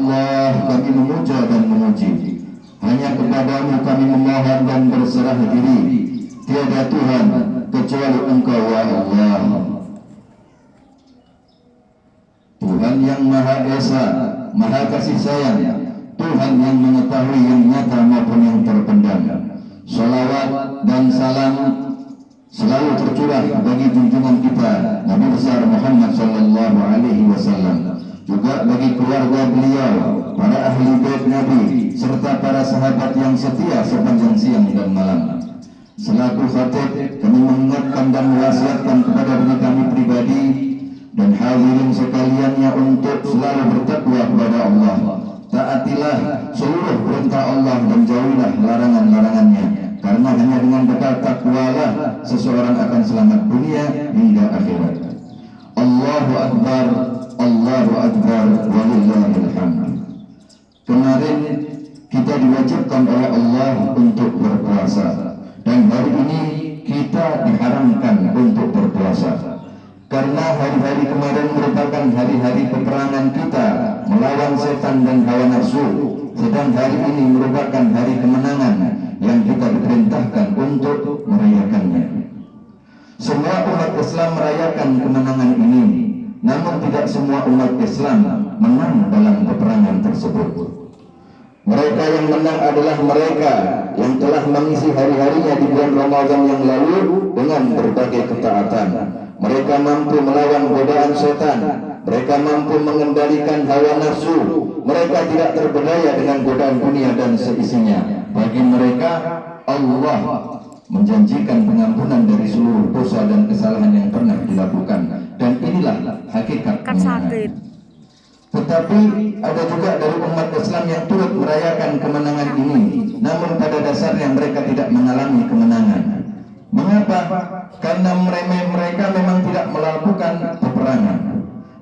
Allah, kami memuja dan memuji. Hanya kepadamu kami memohon dan berserah diri. Tiada Tuhan kecuali Engkau, ya Allah. Tuhan yang Maha Esa, Maha Kasih Sayang, Tuhan yang mengetahui yang nyata maupun yang terpendam. Salawat dan salam selalu tercurah bagi junjungan kita Nabi besar Muhammad sallallahu alaihi wasallam, juga bagi keluarga beliau, para ahli bait Nabi, serta para sahabat yang setia sepanjang siang dan malam. Selaku khatib, kami mengingatkan dan mewasiatkan kepada diri kami pribadi dan hadirin sekaliannya untuk selalu bertakwa kepada Allah. Taatilah seluruh perintah Allah dan jauhilah larangan-larangannya, karena hanya dengan bekal takwalah seseorang akan selamat dunia hingga akhirat. Allahu Akbar, Allahu Akbar, walillahil hamd. Kemarin kita diwajibkan oleh Allah untuk berpuasa, dan hari ini kita diharamkan untuk berpuasa. Karena hari-hari kemarin merupakan hari-hari peperangan kita melawan setan dan hawa nafsu, sedang hari ini merupakan hari kemenangan yang kita diperintahkan untuk merayakannya. Semua umat Islam merayakan kemenangan ini, namun tidak semua umat Islam menang dalam peperangan tersebut. Mereka yang menang adalah mereka yang telah mengisi hari-harinya di bulan Ramadan yang lalu dengan berbagai ketaatan. Mereka mampu melawan godaan setan, mereka mampu mengendalikan hawa nafsu, mereka tidak terberdaya dengan godaan dunia dan seisinya. Bagi mereka Allah menjanjikan pengampunan dari seluruh dosa dan kesalahan yang pernah dilakukan, dan inilah hakikat kemenangan. Tetapi ada juga dari umat Islam yang turut merayakan kemenangan ini, namun pada dasarnya mereka tidak mengalami kemenangan. Mengapa? Karena mereka memang tidak melakukan peperangan.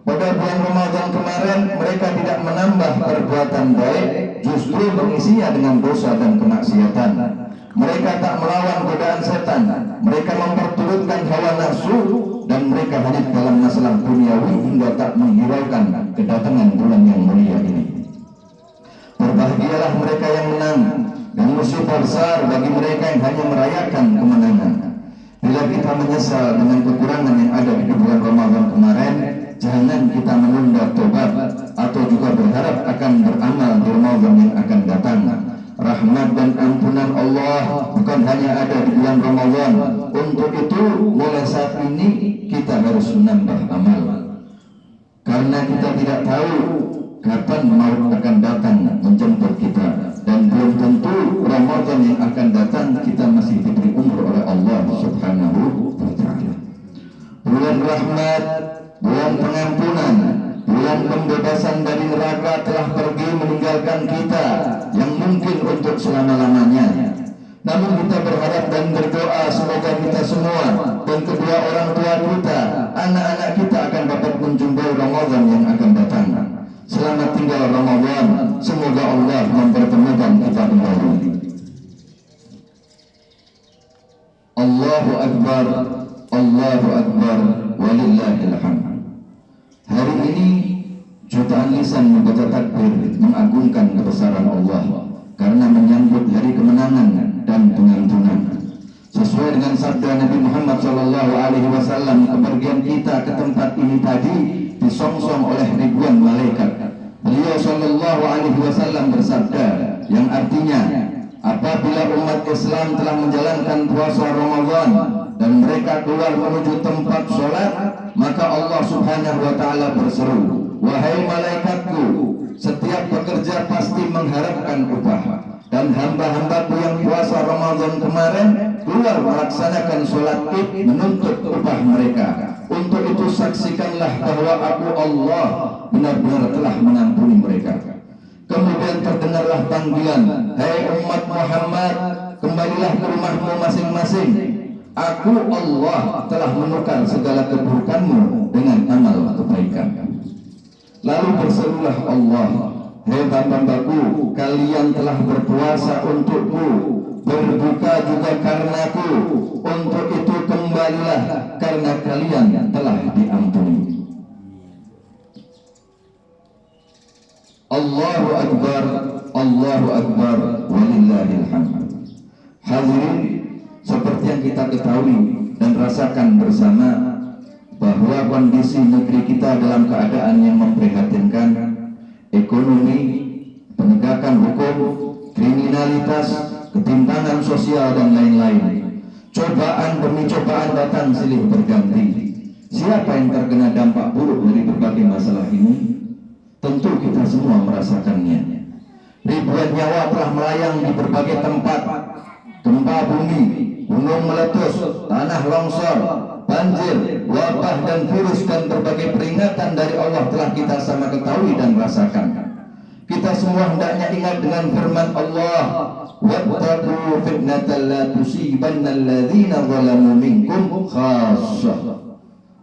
Pada bulan Ramadan kemarin mereka tidak menambah perbuatan baik, justru mengisinya dengan dosa dan kemaksiatan. Mereka tak melawan godaan setan, mereka memperturutkan hawa nafsu, dan mereka hadir dalam masalah duniawi hingga tak menghiraukan kedatangan bulan yang mulia ini. Berbahagialah mereka yang menang, dan musibah besar bagi mereka yang hanya merayakan kemenangan. Bila kita menyesal dengan kekurangan yang ada di bulan Ramadan kemarin, jangan kita menunda tobat atau juga berharap akan beramal di Ramadan yang akan datang. Rahmat dan ampunan Allah bukan hanya ada di bulan Ramadan. Untuk itu mulai saat ini kita harus menambah amal, karena kita tidak tahu kapan maut akan datang menjemput kita, dan belum tentu Ramadan yang akan datang kita masih diberi umur oleh Allah Subhanahu wa ta'ala. Bulan rahmat, bulan pengampunan, bulan pembebasan dari neraka telah pergi meninggalkan kita yang mungkin untuk selama-lamanya. Namun kita berharap dan berdoa semoga kita semua dan kedua orang tua kita, anak-anak kita akan dapat menjumpai Ramadan yang akan datang. Selamat tinggal Ramadan, semoga Allah mempertemukan kita kembali. Allahu Akbar, Allahu Akbar, walillahil hamd. Hari ini jutaan lisan membaca takbir mengagungkan kebesaran Allah karena menyambut hari kemenangan dan pengampunan. Sesuai dengan sabda Nabi Muhammad SAW, kepergian kita ke tempat ini tadi disongsong oleh ribuan malaikat. Beliau SAW bersabda, yang artinya apabila umat Islam telah menjalankan puasa Ramadan dan mereka keluar menuju tempat sholat, maka Allah Subhanahu wa ta'ala berseru, wahai malaikatku, setiap pekerja pasti mengharapkan upah, dan hamba-hambaku yang puasa Ramadan kemarin keluar melaksanakan sholat id menuntut upah mereka. Untuk itu saksikanlah bahwa aku Allah benar-benar telah mengampuni mereka. Kemudian terdengarlah panggilan, hai umat Muhammad, kembalilah ke rumahmu masing-masing. Aku Allah telah menukar segala keburukanmu dengan amal kebaikan. Lalu berserulah Allah, hei hamba-hambaku, kalian telah berpuasa untukku, berbuka juga karenaku. Untuk itu kembalilah, karena kalian telah diampuni. Allahu Akbar, Allahu Akbar, walillahil hamd. Hadirin, seperti yang kita ketahui dan rasakan bersama bahwa kondisi negeri kita dalam keadaan yang memprihatinkan. Ekonomi, penegakan hukum, kriminalitas, ketimpangan sosial dan lain-lain. Cobaan demi cobaan datang silih berganti. Siapa yang terkena dampak buruk dari berbagai masalah ini? Tentu kita semua merasakannya. Ribuan nyawa telah melayang di berbagai tempat. Gempa bumi, gunung meletus, tanah longsor, banjir, wabah dan virus dan berbagai peringatan dari Allah telah kita sama ketahui dan rasakan. Kita semua hendaknya ingat dengan firman Allah, wattaqu fitnatan la tusibanna alladzina zalamu minkum khassah.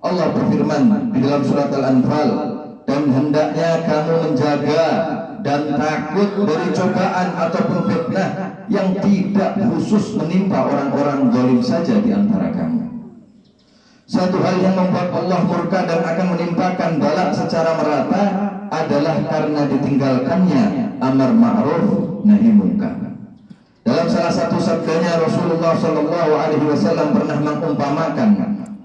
Allah berfirman di dalam surat Al-Anfal, dan hendaknya kamu menjaga dan takut dari cobaan ataupun fitnah yang tidak khusus menimpa orang-orang zalim saja di antara kamu. Satu hal yang membuat Allah murka dan akan menimpakan bala secara merata adalah karena ditinggalkannya amar ma'ruf nahi munkar. Dalam salah satu sabdanya Rasulullah SAW pernah mengumpamakan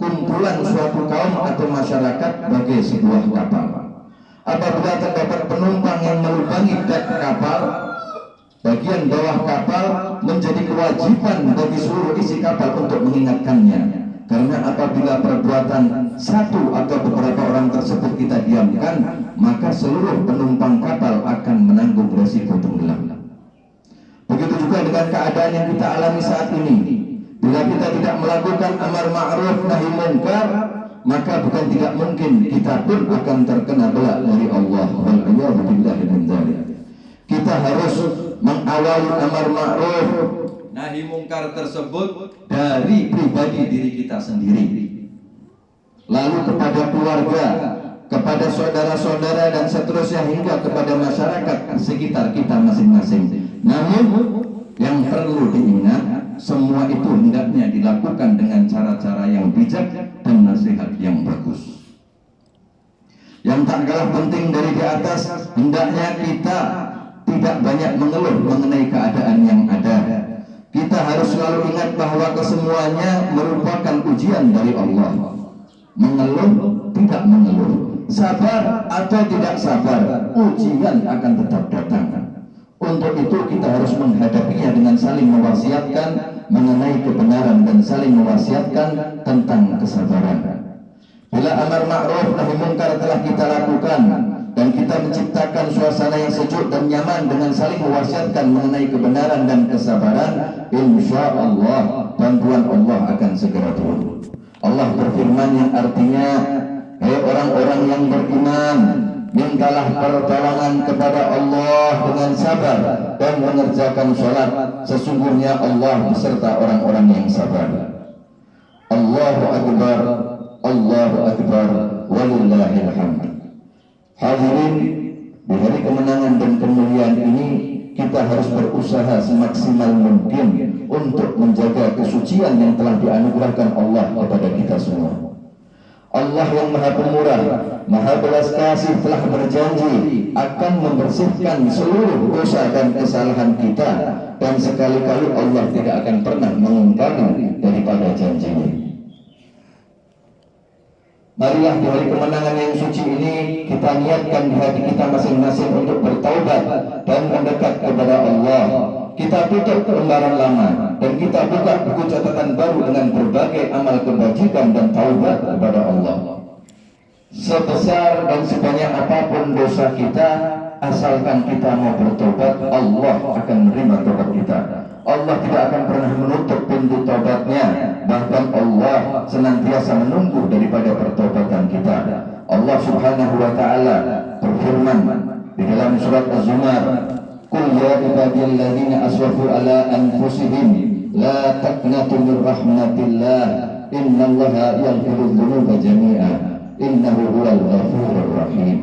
kumpulan suatu kaum atau masyarakat bagai sebuah kapal. Apabila terdapat penumpang yang melubangi dek kapal, bagian bawah kapal menjadi kewajiban bagi seluruh isi kapal untuk mengingatkannya. Karena apabila perbuatan satu atau beberapa orang tersebut kita diamkan, maka seluruh penumpang kapal akan menanggung resiko tenggelam. Begitu juga dengan keadaan yang kita alami saat ini. Bila kita tidak melakukan amar ma'ruf nahi munkar, maka bukan tidak mungkin kita pun akan terkena bala dari Allah. Kita harus mengawali amar ma'ruf nahi mungkar tersebut dari pribadi diri kita sendiri, lalu kepada keluarga, kepada saudara-saudara dan seterusnya hingga kepada masyarakat sekitar kita masing-masing. Namun yang perlu diingat, semua itu hendaknya dilakukan dengan cara-cara yang bijak dan nasihat yang bagus. Yang tak kalah penting dari di atas, hendaknya kita tidak banyak mengeluh mengenai keadaan yang ada. Kita harus selalu ingat bahwa kesemuanya merupakan ujian dari Allah. Mengeluh, tidak mengeluh, sabar atau tidak sabar, ujian akan tetap datang. Untuk itu kita harus menghadapinya dengan saling mewasiatkan mengenai kebenaran dan saling mewasiatkan tentang kesabaran. Bila amar ma'ruf nahi munkar telah kita lakukan dan kita menciptakan suasana yang sejuk dan nyaman dengan saling mewasiatkan mengenai kebenaran dan kesabaran, insya Allah bantuan Allah akan segera turun. Allah berfirman yang artinya, hei orang-orang yang beriman, mintalah pertolongan kepada Allah dengan sabar dan mengerjakan sholat. Sesungguhnya Allah beserta orang-orang yang sabar. Allahu Akbar, Allahu Akbar, walillahil hamd. Hadirin, di hari kemenangan dan kemuliaan ini kita harus berusaha semaksimal mungkin untuk menjaga kesucian yang telah dianugerahkan Allah kepada kita semua. Allah yang Maha Pemurah, Maha Belas Kasih telah berjanji akan membersihkan seluruh dosa dan kesalahan kita, dan sekali-kali Allah tidak akan pernah mengingkari daripada janjinya. Marilah di hari kemenangan yang suci ini kita niatkan di hati kita masing-masing untuk bertaubat dan mendekat kepada Allah. Kita tutup lembaran lama dan kita buka buku catatan baru dengan berbagai amal kebajikan dan taubat kepada Allah. Sebesar dan sebanyak apapun dosa kita, asalkan kita mau bertobat, Allah akan menerima tobat kita. Allah tidak akan pernah menutup pintu taubatnya, bahkan Allah senantiasa menunggu daripada pertobatan kita. Allah Subhanahu wa ta'ala berfirman di dalam surat Az-Zumar, qul ya ibadiyalladzina asrafu ala anfusihim la taqnatu min rahmatillah innallaha yaghfiru dzunuba jami'a innahu huwal ghafurur rahim.